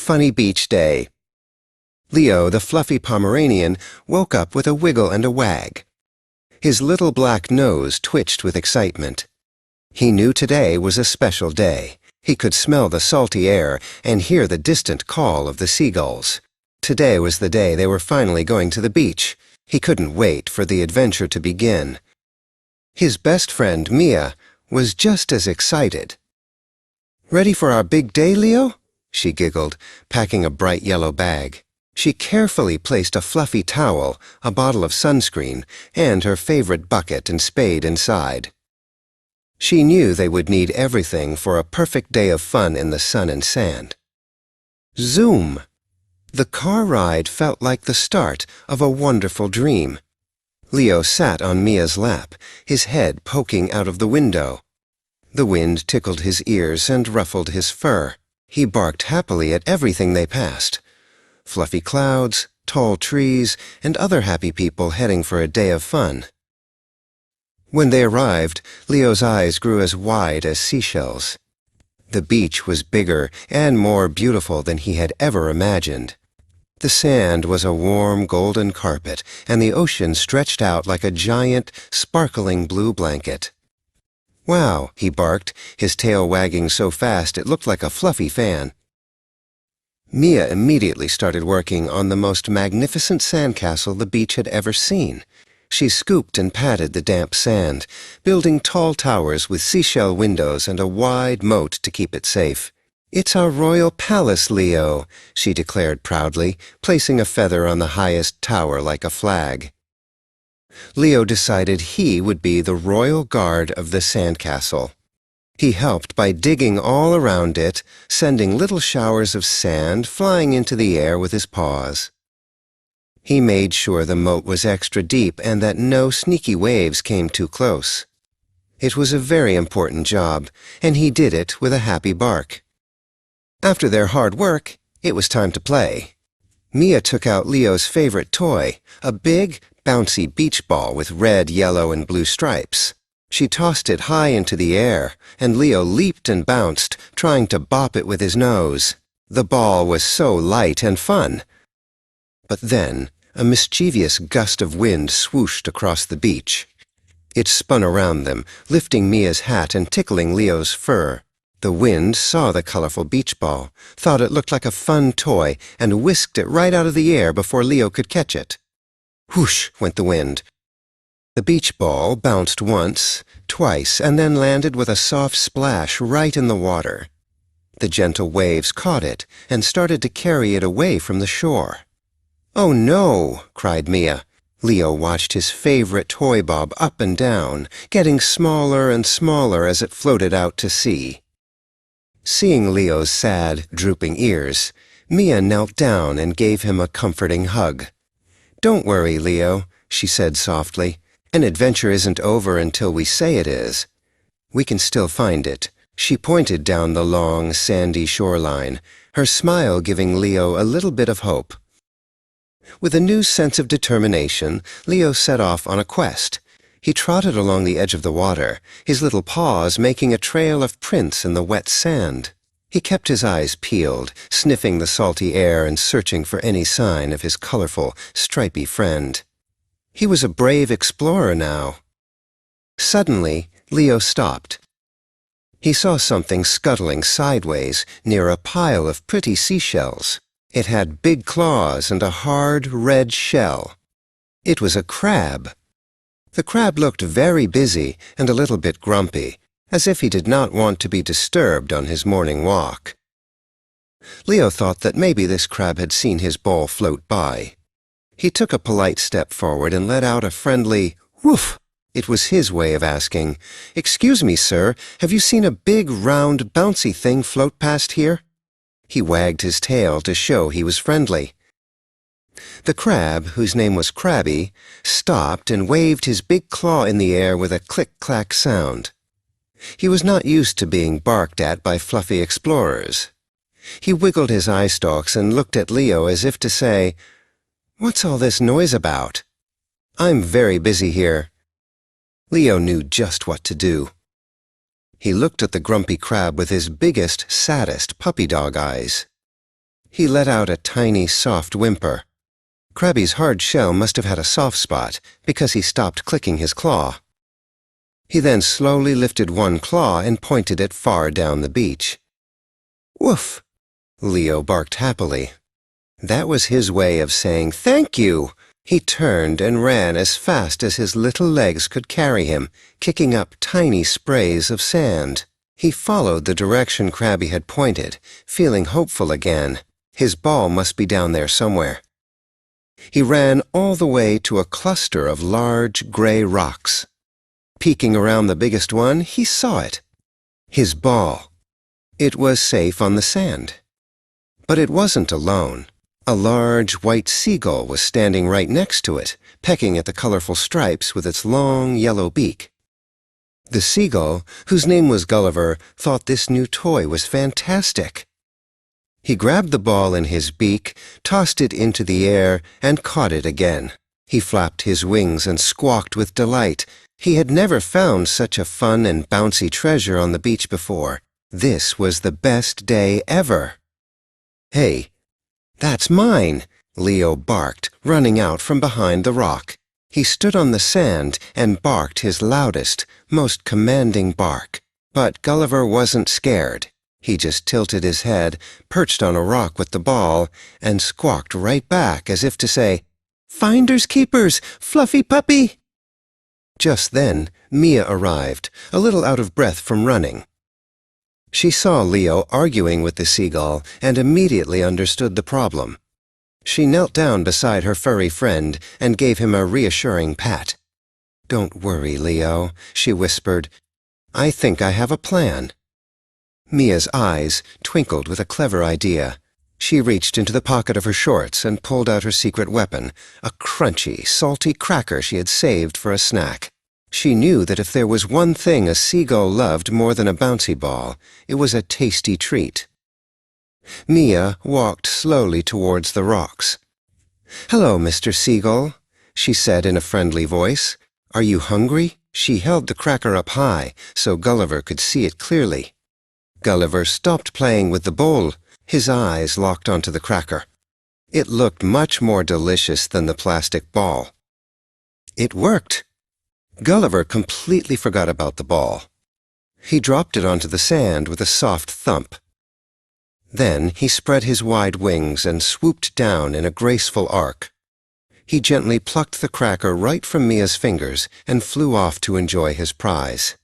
funny beach day. Leo, the fluffy Pomeranian, woke up with a wiggle and a wag. His little black nose twitched with excitement. He knew today was a special day. He could smell the salty air and hear the distant call of the seagulls. Today was the day they were finally going to the beach. He couldn't wait for the adventure to begin. His best friend, Mia, was just as excited. "Ready for our big day, Leo?" she giggled, packing a bright yellow bag. She carefully placed a fluffy towel, a bottle of sunscreen, and her favorite bucket and spade inside. She knew they would need everything for a perfect day of fun in the sun and sand. Zoom! The car ride felt like the start of a wonderful dream. Leo sat on Mia's lap, his head poking out of the window. The wind tickled his ears and ruffled his fur. He barked happily at everything they passed. Fluffy clouds, tall trees, and other happy people heading for a day of fun. When they arrived, Leo's eyes grew as wide as seashells. The beach was bigger and more beautiful than he had ever imagined. The sand was a warm golden carpet, and the ocean stretched out like a giant, sparkling blue blanket. "Wow," he barked, his tail wagging so fast it looked like a fluffy fan. Mia immediately started working on the most magnificent sandcastle the beach had ever seen. She scooped and patted the damp sand, building tall towers with seashell windows and a wide moat to keep it safe. "It's our royal palace, Leo," she declared proudly, placing a feather on the highest tower like a flag. Leo decided he would be the royal guard of the sandcastle. He helped by digging all around it, sending little showers of sand flying into the air with his paws. He made sure the moat was extra deep and that no sneaky waves came too close. It was a very important job, and he did it with a happy bark. After their hard work, it was time to play. Mia took out Leo's favorite toy, a big, bouncy beach ball with red, yellow, and blue stripes. She tossed it high into the air, and Leo leaped and bounced, trying to bop it with his nose. The ball was so light and fun. But then, a mischievous gust of wind swooshed across the beach. It spun around them, lifting Mia's hat and tickling Leo's fur. The wind saw the colorful beach ball, thought it looked like a fun toy, and whisked it right out of the air before Leo could catch it. Whoosh went the wind. The beach ball bounced once, twice, and then landed with a soft splash right in the water. The gentle waves caught it and started to carry it away from the shore. "Oh no!" cried Mia. Leo watched his favorite toy bob up and down, getting smaller and smaller as it floated out to sea. Seeing Leo's sad, drooping ears, Mia knelt down and gave him a comforting hug. "Don't worry, Leo," she said softly. "An adventure isn't over until we say it is. We can still find it." She pointed down the long, sandy shoreline, her smile giving Leo a little bit of hope. With a new sense of determination, Leo set off on a quest. He trotted along the edge of the water, his little paws making a trail of prints in the wet sand. He kept his eyes peeled, sniffing the salty air and searching for any sign of his colorful, stripy friend. He was a brave explorer now. Suddenly, Leo stopped. He saw something scuttling sideways near a pile of pretty seashells. It had big claws and a hard, red shell. It was a crab. The crab looked very busy and a little bit grumpy, as if he did not want to be disturbed on his morning walk. Leo thought that maybe this crab had seen his ball float by. He took a polite step forward and let out a friendly woof. It was his way of asking, "Excuse me, sir, have you seen a big, round, bouncy thing float past here?" He wagged his tail to show he was friendly. The crab, whose name was Crabby, stopped and waved his big claw in the air with a click-clack sound. He was not used to being barked at by fluffy explorers. He wiggled his eye stalks and looked at Leo as if to say, "What's all this noise about? I'm very busy here." Leo knew just what to do. He looked at the grumpy crab with his biggest, saddest puppy dog eyes. He let out a tiny, soft whimper. Krabby's hard shell must have had a soft spot because he stopped clicking his claw. He then slowly lifted one claw and pointed it far down the beach. "Woof!" Leo barked happily. That was his way of saying thank you. He turned and ran as fast as his little legs could carry him, kicking up tiny sprays of sand. He followed the direction Krabby had pointed, feeling hopeful again. His ball must be down there somewhere. He ran all the way to a cluster of large gray rocks. Peeking around the biggest one, he saw it. His ball. It was safe on the sand. But it wasn't alone. A large white seagull was standing right next to it, pecking at the colorful stripes with its long yellow beak. The seagull, whose name was Gulliver, thought this new toy was fantastic. He grabbed the ball in his beak, tossed it into the air, and caught it again. He flapped his wings and squawked with delight. He had never found such a fun and bouncy treasure on the beach before. This was the best day ever. "Hey, that's mine!" Leo barked, running out from behind the rock. He stood on the sand and barked his loudest, most commanding bark. But Gulliver wasn't scared. He just tilted his head, perched on a rock with the ball, and squawked right back as if to say, "Finders keepers, Fluffy puppy!" Just then, Mia arrived, a little out of breath from running. She saw Leo arguing with the seagull and immediately understood the problem. She knelt down beside her furry friend and gave him a reassuring pat. "Don't worry, Leo," she whispered. "I think I have a plan." Mia's eyes twinkled with a clever idea. She reached into the pocket of her shorts and pulled out her secret weapon, a crunchy, salty cracker she had saved for a snack. She knew that if there was one thing a seagull loved more than a bouncy ball, it was a tasty treat. Mia walked slowly towards the rocks. "Hello, Mr. Seagull," she said in a friendly voice. "Are you hungry?" She held the cracker up high so Gulliver could see it clearly. Gulliver stopped playing with the bowl. His eyes locked onto the cracker. It looked much more delicious than the plastic ball. It worked. Gulliver completely forgot about the ball. He dropped it onto the sand with a soft thump. Then he spread his wide wings and swooped down in a graceful arc. He gently plucked the cracker right from Mia's fingers and flew off to enjoy his prize.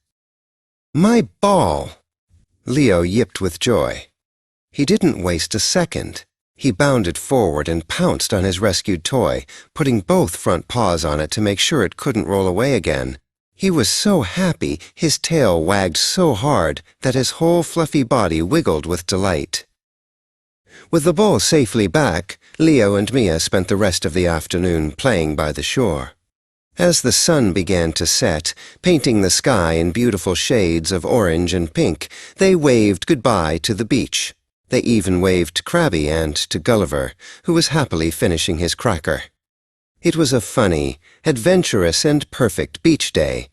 "My ball!" Leo yipped with joy. He didn't waste a second. He bounded forward and pounced on his rescued toy, putting both front paws on it to make sure it couldn't roll away again. He was so happy, his tail wagged so hard that his whole fluffy body wiggled with delight. With the ball safely back, Leo and Mia spent the rest of the afternoon playing by the shore. As the sun began to set, painting the sky in beautiful shades of orange and pink, they waved goodbye to the beach. They even waved to Krabby and to Gulliver, who was happily finishing his cracker. It was a funny, adventurous, and perfect beach day,